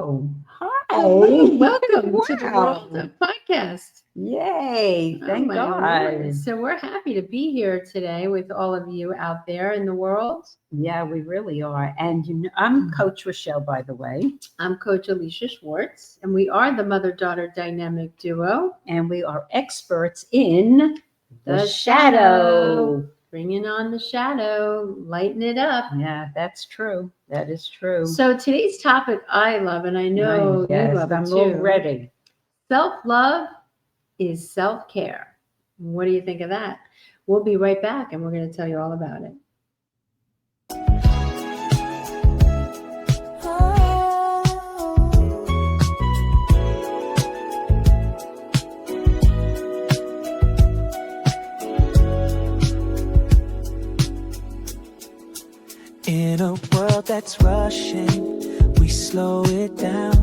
Oh, hi. Hello, welcome to the Wow. world of podcast. Yay. Oh Thank my God. Lord. So we're happy to be here today with all of you out there in the world. Yeah, we really are. And I'm Coach Rochelle, by the way, I'm Coach Alisha Schwartz, and we are the mother-daughter dynamic duo. and we are experts in The shadow. Bringing on the shadow, lighten it up. Yeah, that's true. That is true. So today's topic I love, and I know you Yes, love it I'm too. all ready. Self-love is self-care. What do you think of that? We'll be right back, and we're going to tell you all about it. In a world that's rushing, we slow it down,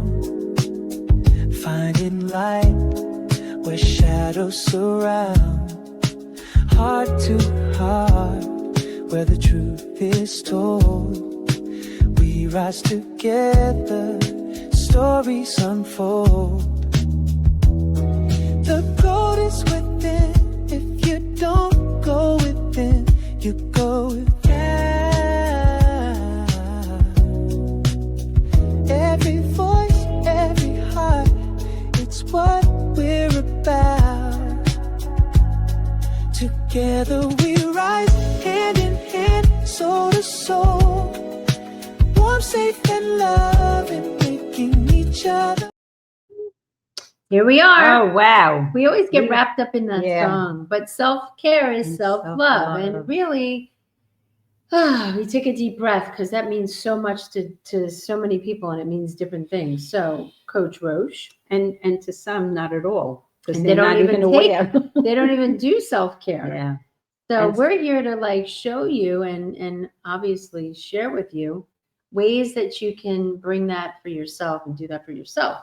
finding light where shadows surround. Heart to heart, where the truth is told, we rise together, stories unfold. The road is within. If you don't go within, you go without. Every voice, every heart, it's what we're about. Together we rise, hand in hand, soul to soul. Warm, safe, and loving, making each other. Here we are. Oh, wow. We always get wrapped up in that Yeah. song, but self-care is And self-love. self-love. And really, we take a deep breath because that means so much to so many people, and it means different things. So, Coach Roche, And to some, not at all. Because And they're they don't not even even aware. they don't even do self-care. Yeah. So And- we're here to show you and obviously share with you ways that you can bring that for yourself and do that for yourself.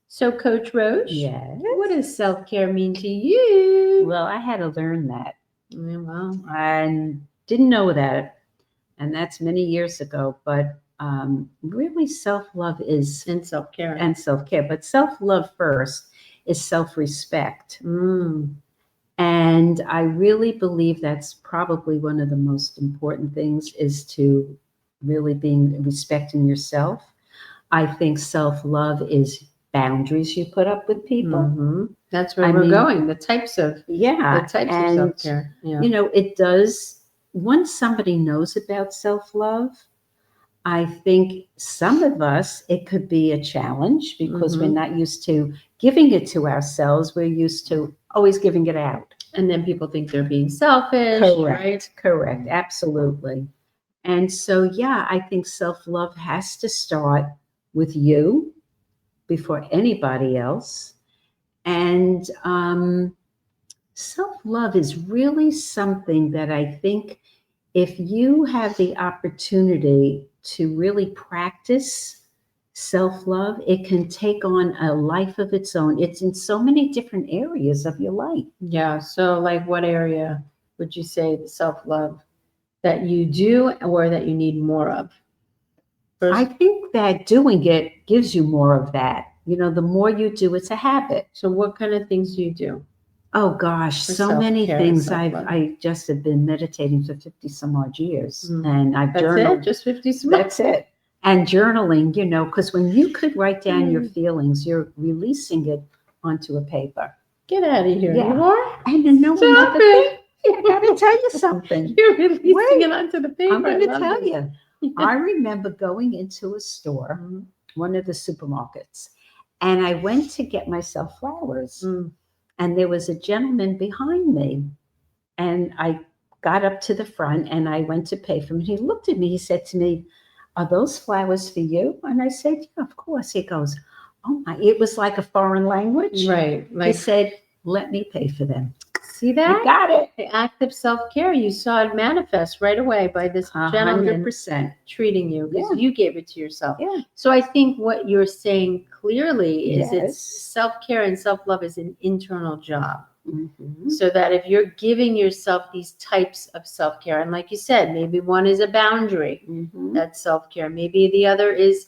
So, Coach Roche, Yes. what does self-care mean to you? Well, I had to learn that. Well, I didn't know that, and that's many years ago. But really, self-love is and self-care. and self-care. But self-love first is self-respect, and I really believe that's probably one of the most important things is to really being respecting yourself. I think self-love is boundaries you put up with people. That's where I we're mean, going. The types of Yeah, of and self-care. Yeah. it does. Once somebody knows about self-love, I think some of us, it could be a challenge because we're not used to giving it to ourselves. We're used to always giving it out. And then people think they're being selfish, right? Correct, absolutely. And so, yeah, I think self-love has to start with you before anybody else. And self-love is really something that I think if you have the opportunity to really practice self-love, it can take on a life of its own. It's in so many different areas of your life. Yeah. So, what area would you say the self-love that you do or that you need more of? I think that doing it gives you more of that. The more you do, it's a habit. So, what kind of things do you do? Oh gosh, For so many self-care and things. self-love. I just have been meditating for 50 some odd years, Mm. and I've That's journaled. it? Just 50 That's it. And journaling, because when you could write down your Mm. feelings, you're releasing it onto a paper. Get out of here. Yeah. You are? And then no one Stop other thing. it. I gotta tell you something. You're releasing Wait, it onto the paper. I'm going I to love tell this. you. I remember going into a store, one of the supermarkets, and I went to get myself flowers. And there was a gentleman behind me. And I got up to the front and I went to pay for him. He looked at me. He said to me, "Are those flowers for you?" And I said, "Yeah, of course." He goes, "Oh my," it was like a foreign language. Right. He said, "Let me pay for them." See that? You got it. The act of self-care. You saw it manifest right away by this gentleman 100%. treating you because you gave it to yourself. Yeah. So I think what you're saying clearly is Yes. it's self-care and self-love is an internal job. Mhm. So that if you're giving yourself these types of self-care, and like you said, maybe one is a boundary, Mhm. that's self-care. Maybe the other is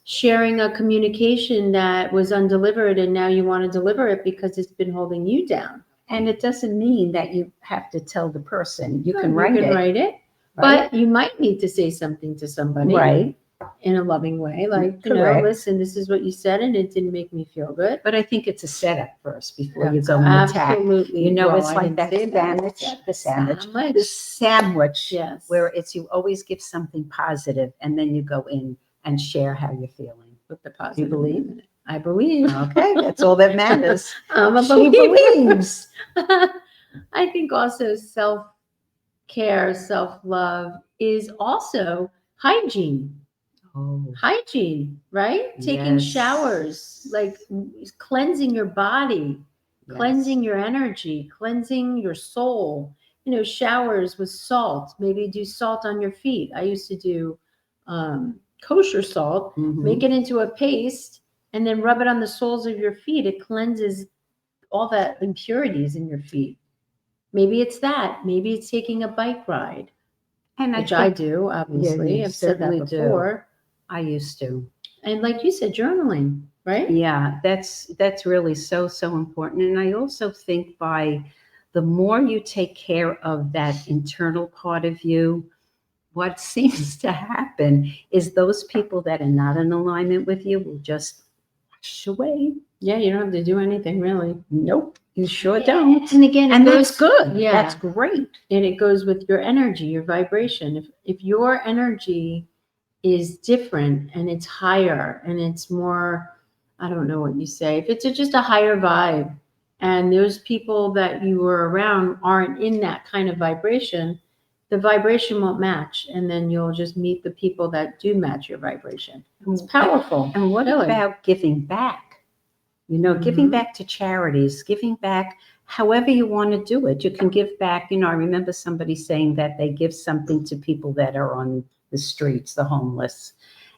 sharing a communication that was undelivered and now you want to deliver it because it's been holding you down. And it doesn't mean that you have to tell the person. You No, can write it. write it, right? but you might need to say something to somebody Right. in a loving way. Like, Correct. listen, this is what you said and it didn't make me feel good. But I think it's a setup first before Yeah, you go and attack. absolutely. You know, Well, it's I like didn't that say sandwich, the sandwich, Sandwich. the sandwich, Yes. where it's you always give something positive and then you go in and share how you're feeling. With the positive. believe? in it. I believe. Okay, that's all that matters. I'm a She believer. believes. I think also self-care, self-love is also hygiene. Oh, Hygiene, right? Taking yes. showers, like cleansing your body, Yes. cleansing your energy, cleansing your soul. Showers with salt. Maybe do salt on your feet. I used to do kosher salt, Mhm. make it into a paste, and then rub it on the soles of your feet. It cleanses all that impurities in your feet. Maybe it's that. Maybe it's taking a bike ride, And which I I think do, obviously. you I've said that certainly do. before. I used to. And like you said, journaling, right? Yeah, that's really so important. And I also think by the more you take care of that internal part of you, what seems to happen is those people that are not in alignment with you will just wash away. Yeah, you don't have to do anything really. Nope, you sure don't. And again, And that's good. Yeah. That's great. And it goes with your energy, your vibration. If your energy is different and it's higher and it's more, I don't know what you say, if it's just a higher vibe and those people that you were around aren't in that kind of vibration, the vibration won't match. And then you'll just meet the people that do match your vibration. It's powerful. And what really. about giving back? Giving back to charities, giving back however you want to do it. You can give back. I remember somebody saying that they give something to people that are on the streets, the homeless.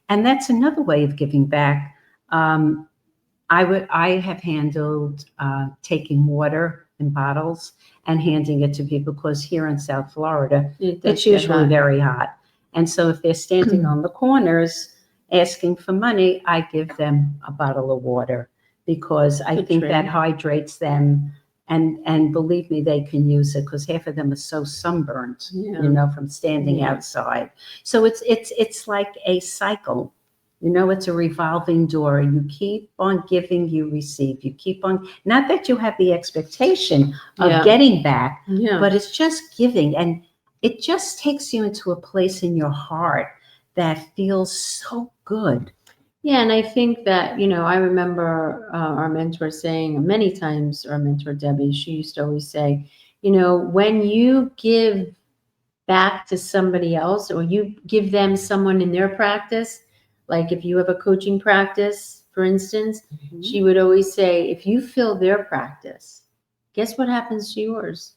And that's another way of giving back. I have handled taking water in bottles and handing it to people because here in South Florida, it's usually very hot. And so if they're standing on the corners asking for money, I give them a bottle of water because I think that hydrates them. And believe me, they can use it because half of them are so sunburned, from standing outside. So it's like a cycle. It's a revolving door. You keep on giving, you receive. You keep on, not that you have the expectation of getting back, but it's just giving. And it just takes you into a place in your heart that feels so good. Yeah, and I think that, I remember our mentor saying many times, our mentor Debbie, she used to always say, when you give back to somebody else or you give them someone in their practice, like if you have a coaching practice, for instance, she would always say, if you fill their practice, guess what happens to yours?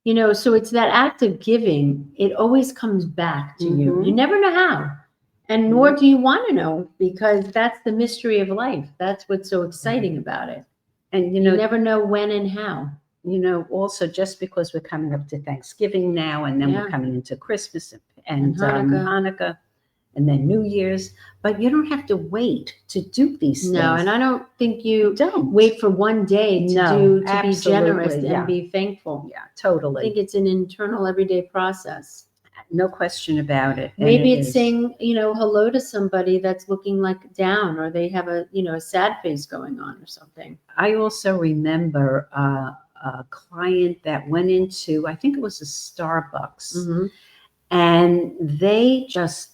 So it's that act of giving. It always comes back to you. You never know how. And nor do you want to know because that's the mystery of life. That's what's so exciting about it. And you never know when and how. Also just because we're coming up to Thanksgiving now and then we're coming into Christmas and Hanukkah and then New Year's, but you don't have to wait to do these things. No, and I don't think you don't wait for one day to be generous and be thankful. Yeah, totally. I think it's an internal everyday process. No question about it. Maybe it's saying, hello to somebody that's looking like down or they have a sad face going on or something. I also remember a client that went into, I think it was a Starbucks, and they just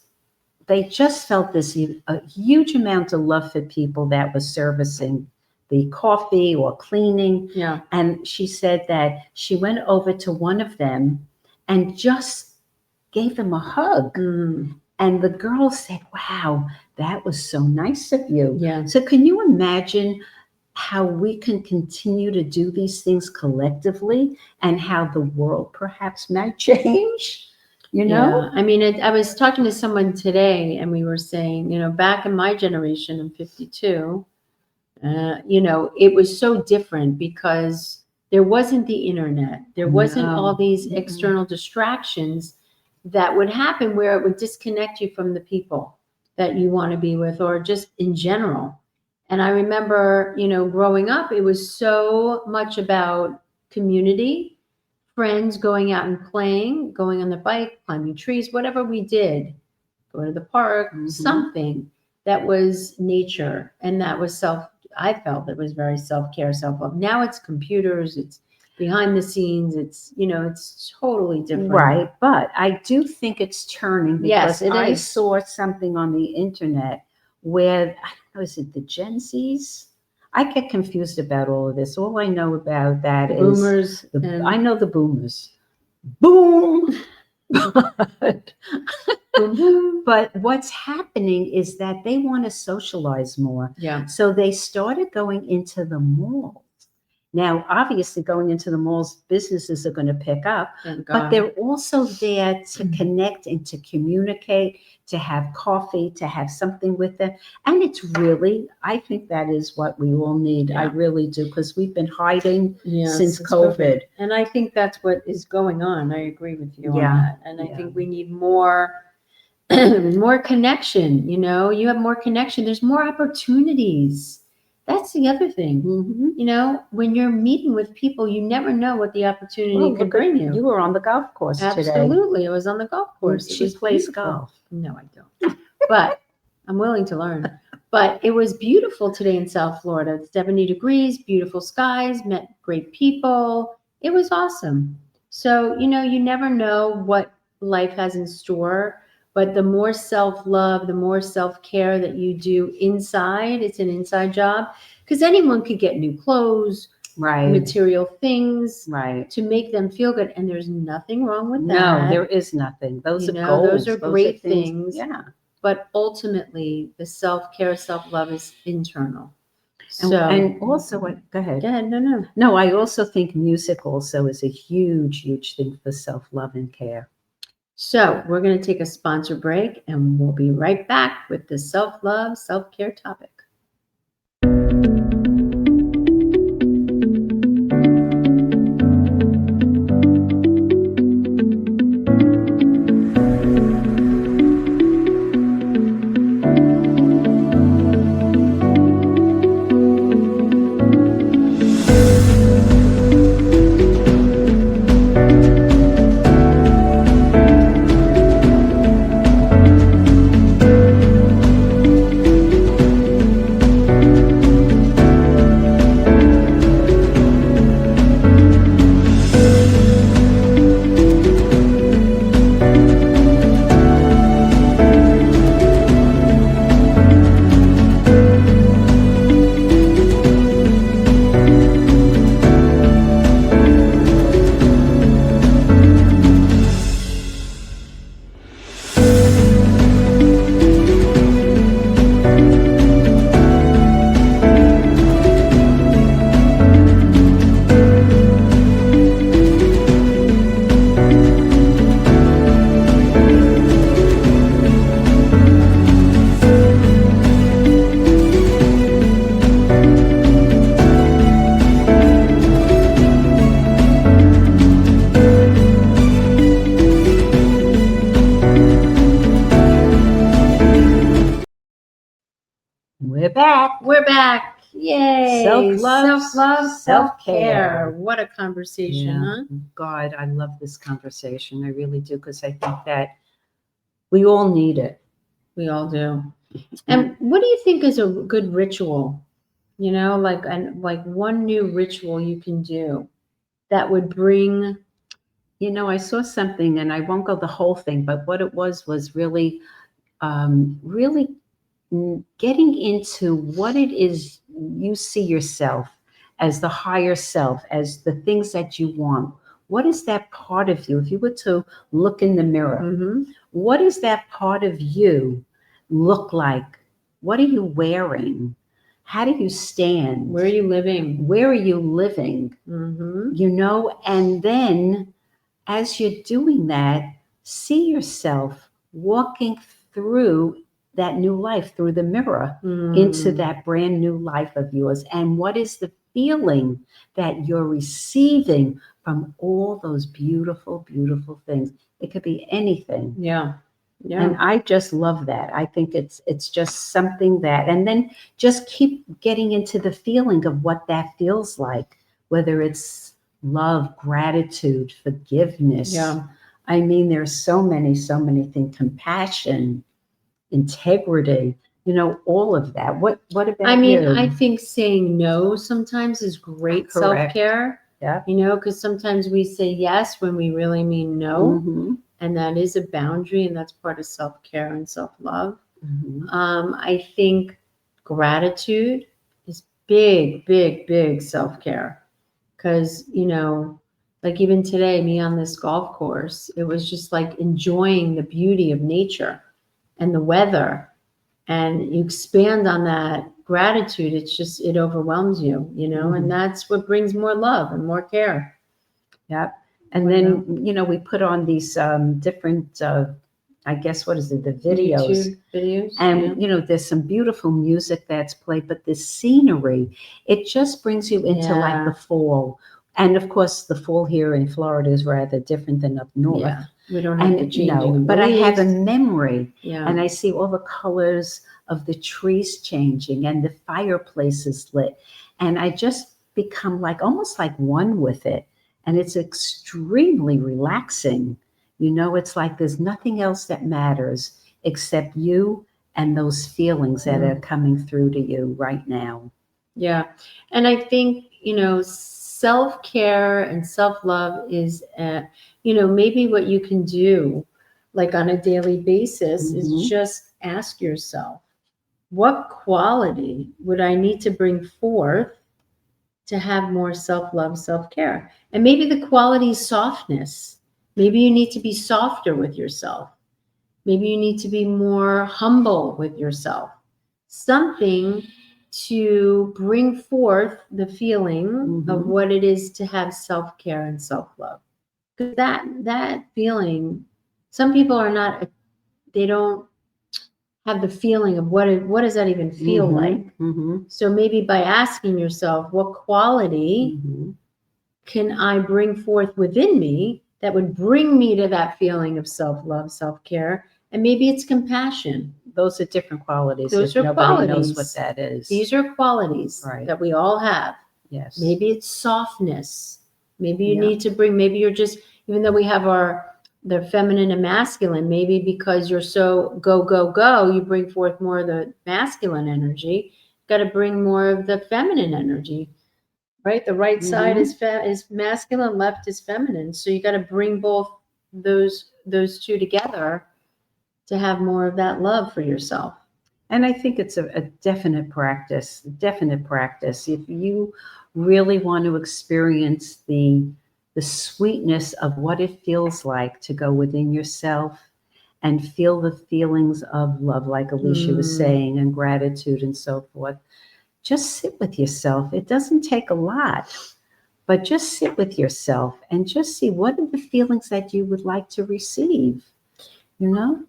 felt a huge amount of love for people that was servicing the coffee or cleaning. Yeah. And she said that she went over to one of them and just gave them a hug. And the girl said, wow, that was so nice of you. Yeah. So can you imagine how we can continue to do these things collectively and how the world perhaps might change? Yeah. I mean, I was talking to someone today and we were saying, back in my generation, I'm 52, it was so different because there wasn't the internet. There wasn't all these external distractions that would happen where it would disconnect you from the people. that you want to be with, or just in general. And I remember, growing up, it was so much about community, friends going out and playing, going on the bike, climbing trees, whatever we did, go to the park, something that was nature. And that was I felt it was very self-care, self-love. Now it's computers, it's behind the scenes, it's totally different. Right. But I do think it's turning, Yes, because it I is. saw something on the internet where, I don't know, is it the Gen Zs? I get confused about all of this. All I know about that is Boomers. I know the boomers. Boom. But, but what's happening is that they want to socialize more. Yeah. So they started going into the malls. Now, obviously, going into the malls, businesses are going to pick up, Thank but God. they're also there to connect and to communicate, to have coffee, to have something with them. And it's really, I think that is what we all need. I Yeah. really do, because we've been hiding Yes, since it's COVID. And I think that's what is going on. I agree with you on Yeah. that. And I Yeah. think we need more more connection. You have more connection. There's more opportunities. That's the other thing. When you're meeting with people, you never know what the opportunity Well, could look at- bring you. You were on the golf course today. Absolutely. I was on the golf course. It She was plays beautiful. golf. No, I don't. But I'm willing to learn. But it was beautiful today in South Florida. It's 70 degrees, beautiful skies, met great people. It was awesome. So, you never know what life has in store, but the more self-love, the more self-care that you do inside, it's an inside job, because anyone could get new clothes, Right. material things Right. to make them feel good. And there's nothing wrong with No, that. there is nothing. Those are You know, goals. those are great things. things. Yeah. But ultimately, the self-care, self-love is internal. And, So, and also, go ahead. go ahead. No. No, I also think music also is a huge, huge thing for self-love and care. So we're going to take a sponsor break, and we'll be right back with the self-love, self-care topic. We're back. We're back. Yay. Self-love, self-love, self-care. What a conversation, huh? God, I love this conversation. I really do, because I think that we all need it. We all do. And what do you think is a good ritual? Like one new ritual you can do that would bring. I saw something, and I won't go the whole thing, but what it was really, really getting into what it is you see yourself as, the higher self, as the things that you want. What is that part of you? If you were to look in the mirror, what does that part of you look like? What are you wearing? How do you stand? Where are you living? Where are you living? And then as you're doing that, see yourself walking through that new life, through the mirror, into that brand new life of yours. And what is the feeling that you're receiving from all those beautiful, beautiful things? It could be anything. Yeah. Yeah. And I just love that. I think it's just something that, and then just keep getting into the feeling of what that feels like, whether it's love, gratitude, forgiveness. Yeah. I mean, there's so many things, compassion, integrity, all of that. What about I mean, you? I think saying no sometimes is great Correct. self-care, Yeah. because sometimes we say yes when we really mean no. Mhm. And that is a boundary, and that's part of self-care and self-love. Mhm. I think gratitude is big self-care, because like even today, me on this golf course, it was just like enjoying the beauty of nature and the weather, and you expand on that gratitude. It overwhelms you, and that's what brings more love and more care. Yep. And then, we put on these different, I guess, what is it, the videos. YouTube videos. And, there's some beautiful music that's played, but the scenery, it just brings you into like the fall. And of course, the fall here in Florida is rather different than up north. Yeah, we don't have the And changing of the but I have a leaves. memory, Yeah. and I see all the colors of the trees changing and the fireplaces lit. And I just become like almost like one with it. And it's extremely relaxing. It's like there's nothing else that matters except you and those feelings that are coming through to you right now. Yeah. And I think, self-care and self-love is, maybe what you can do like on a daily basis is Mhm. just ask yourself, what quality would I need to bring forth to have more self-love, self-care? And maybe the quality is softness. Maybe you need to be softer with yourself. Maybe you need to be more humble with yourself. Something to bring forth the feeling of Mhm. what it is to have self-care and self-love. Because that feeling, some people are not, they don't have the feeling of what does that even feel like. Mhm. So maybe by asking yourself, what quality Mhm. can I bring forth within me that would bring me to that feeling of self-love, self-care? And maybe it's compassion. Those are different qualities. Those if are nobody knows qualities. what that is. These are qualities Right. that we all have. Yes. Maybe it's softness. Maybe you Yeah. need to bring, maybe you're just, even though we have the feminine and masculine, maybe because you're so go, you bring forth more of the masculine energy. Got to bring more of the feminine energy, right? The right side is masculine, left is feminine. So you got to bring both those two together to have more of that love for yourself. And I think it's a definite practice, If you really want to experience the sweetness of what it feels like to go within yourself and feel the feelings of love, like Alisha was saying, and gratitude and so forth, just sit with yourself. It doesn't take a lot, but just sit with yourself and just see what are the feelings that you would like to receive,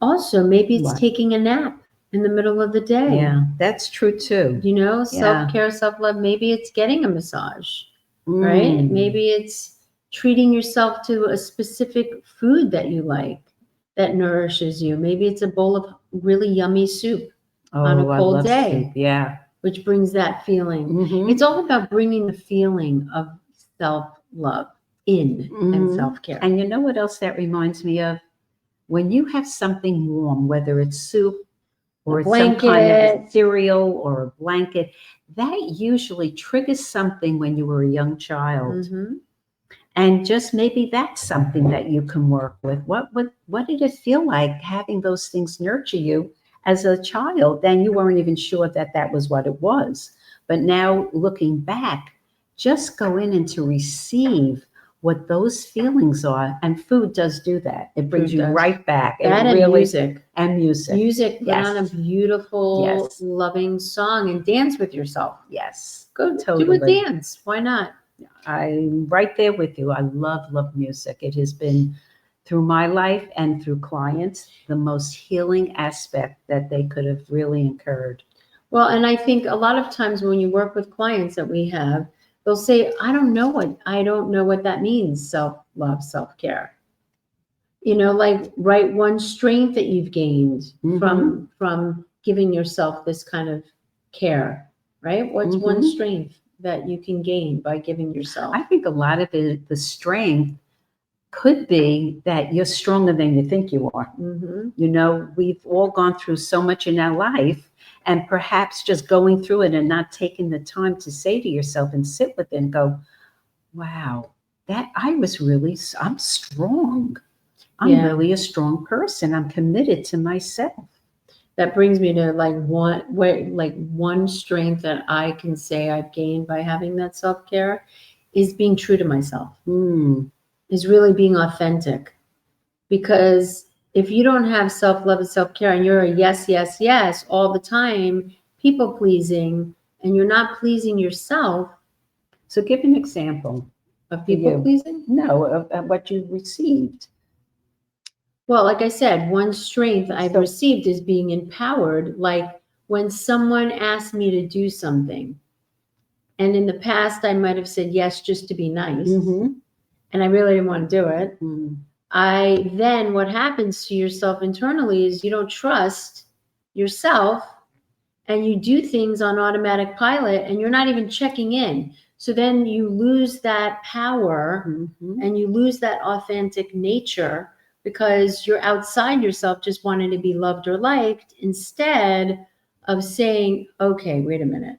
Also, maybe it's What? taking a nap in the middle of the day. Yeah, that's true too. Self-care, self-love. Maybe it's getting a massage, right? Maybe it's treating yourself to a specific food that you like that nourishes you. Maybe it's a bowl of really yummy soup on a I cold love day, soup. Yeah. which brings that feeling. Mhm. It's all about bringing the feeling of self-love in and Mhm. self-care. And you know what else that reminds me of? When you have something warm, whether it's soup or A it's some kind of a blanket. cereal or a blanket, that usually triggers something when you were a young child. Mhm. And just maybe that's something that you can work with. What did it feel like having those things nurture you as a child? Then you weren't even sure that that was what it was. But now looking back, just go in and to receive what those feelings are. And food does do that. It brings Food you does. right back. That It and really, music. and music. Music, put Yes. on a beautiful, Yes. loving song and dance with yourself. Yes. Go do a Totally. dance. Why not? I'm right there with you. I love music. It has been through my life and through clients the most healing aspect that they could have really incurred. Well, and I think a lot of times when you work with clients that we have, they'll say, I don't know what that means, self-love, self-care. like write one strength that you've gained Mhm. from giving yourself this kind of care, right? What's one Mhm. strength that you can gain by giving yourself? I think a lot of it, the strength could be that you're stronger than you think you are. Mm-hmm. We've all gone through so much in our life, and perhaps just going through it and not taking the time to say to yourself and sit with it and go, wow, I'm strong. I'm Yeah. really a strong person. I'm committed to myself. That brings me to one strength that I can say I've gained by having that self-care is being true to myself, is really being authentic. Because if you don't have self-love and self-care and you're a yes, yes, yes all the time, people pleasing, and you're not pleasing yourself. So give an example. Of people you. pleasing? No, of what you received. Well, like I said, one strength I've So- received is being empowered. Like when someone asked me to do something, and in the past I might have said yes just to be nice, Mhm. and I really didn't want to do it. Mhm. Then what happens to yourself internally is you don't trust yourself, and you do things on automatic pilot, and you're not even checking in. So then you lose that power, Mhm. and you lose that authentic nature, because you're outside yourself just wanting to be loved or liked, instead of saying, okay, wait a minute.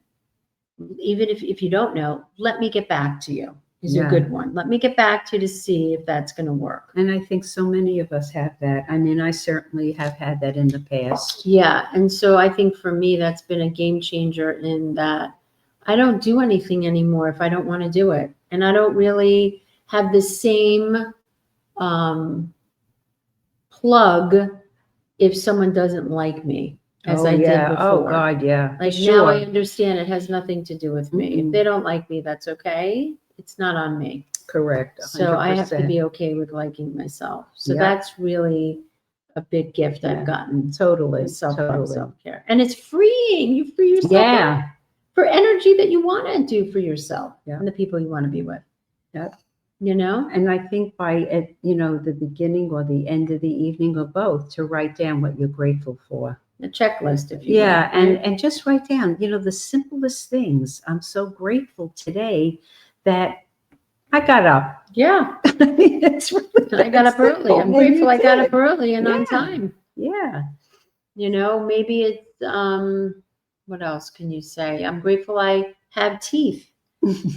Even if you don't know, let me get back to you is a Yeah. good one. Let me get back to you to see if that's going to work. And I think so many of us have that. I mean, I certainly have had that in the past. Yeah. And so I think for me, that's been a game changer in that I don't do anything anymore if I don't want to do it. And I don't really have the same plug if someone doesn't like me as I did before. Oh, God, yeah. Like now I understand it has nothing to do with me. If they don't like me, that's okay. It's not on me. Correct. 100%. So I have to be okay with liking myself. So Yeah. that's really a big gift Yeah. I've gotten. Totally. With self-love, Totally. self-care. And it's freeing. You free yourself up Yeah. for energy that you want to do for yourself Yeah. and the people you want to be with. Yep. And I think by the beginning or the end of the evening or both, to write down what you're grateful for. a checklist, if you Yeah, will. and just write down, the simplest things. I'm so grateful today that I got up. Yeah. I mean, it's really I got up that early. simple, I'm and grateful you I got did. up early and on Yeah. time. Yeah. Maybe it's what else can you say? I'm grateful I have teeth.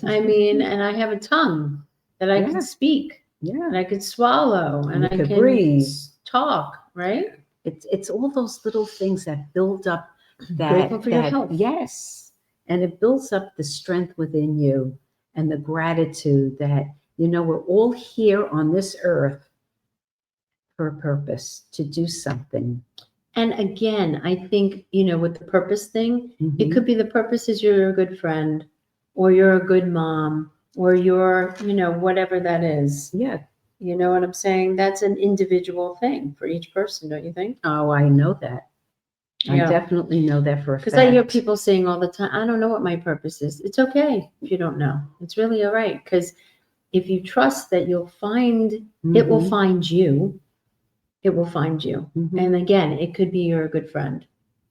I mean, and I have a tongue that I Yeah. can speak, Yeah. and I could swallow, and You I could can breathe. talk, right? It's all those little things that build up that. Grateful for your health. Yes. And it builds up the strength within you and the gratitude that, we're all here on this earth for a purpose, to do something. And again, I think, with the purpose thing, it Mhm. could be the purpose is you're a good friend, or you're a good mom, or you're, whatever that is. Yeah. You know what I'm saying? That's an individual thing for each person, don't you think? Oh, I know that. Yeah. I definitely know that for a fact. Because I hear people saying all the time, I don't know what my purpose is. It's okay if you don't know. It's really all right. Because if you trust that you'll find, it will Mhm. find you. It will find you. Mhm. And again, it could be you're a good friend.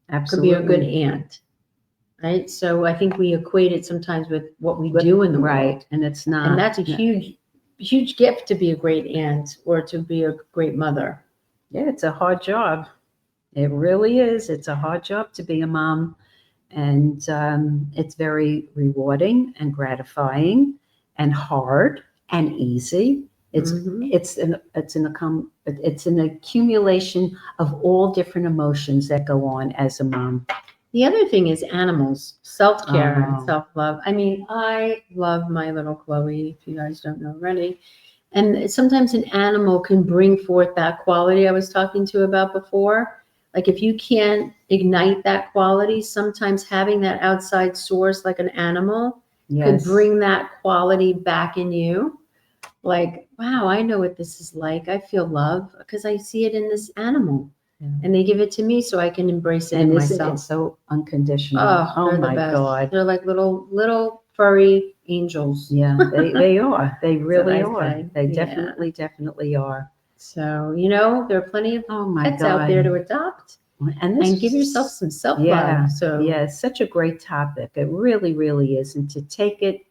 Absolutely. Could be a good aunt. Right? So I think we equate it sometimes with what we do in the world. And it's not. And that's a huge gift to be a great aunt or to be a great mother. Yeah, it's a hard job. It really is. It's a hard job to be a mom. And it's very rewarding and gratifying and hard and easy. It's an accumulation of all different emotions that go on as a mom. The other thing is animals, self-care and Oh. self-love. I mean, I love my little Chloe, if you guys don't know already. And sometimes an animal can bring forth that quality I was talking to you about before. Like if you can't ignite that quality, sometimes having that outside source like an animal could bring that quality back in you. Like, wow, I know what this is like. I feel love because I see it in this animal. Yeah. And they give it to me so I can embrace it in myself. It's so unconditional. Oh my the God. They're like little furry angels. Yeah, they are. They really are. say. They Yeah. definitely are. So, you know, there are plenty of Oh my pets God. out there to adopt And and give yourself some self-love. Yeah, So yeah, it's such a great topic. It really, really is. And to take it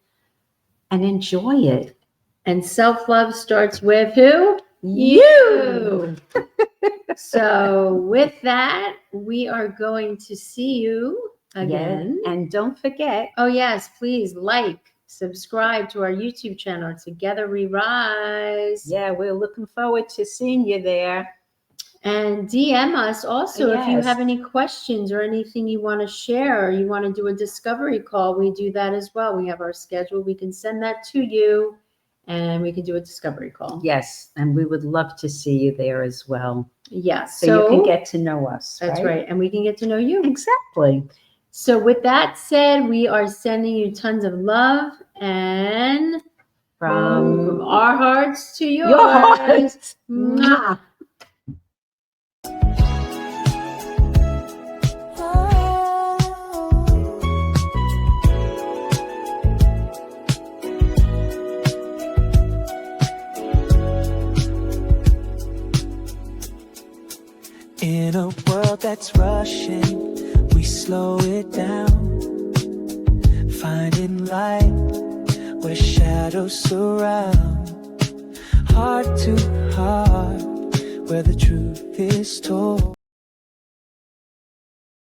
and enjoy it. And self-love starts with who? You. So with that, we are going to see you again. Yeah. And don't forget, Oh yes, please like, subscribe to our YouTube channel. Together we rise. yeah, we're looking forward to seeing you there. And DM us also if you Yes. have any questions or anything you want to share, or you want to do a discovery call. We do that as well. We have our schedule. We can send that to you and we can do a discovery call. Yes, and we would love to see you there as well. Yes. So you can get to know us. That's right. And we can get to know you. Exactly. So with that said, we are sending you tons of love and from our hearts to yours. your heart. Mwah. In a world that's rushing, we slow it down, finding light where shadows surround. Heart to heart, where the truth is told.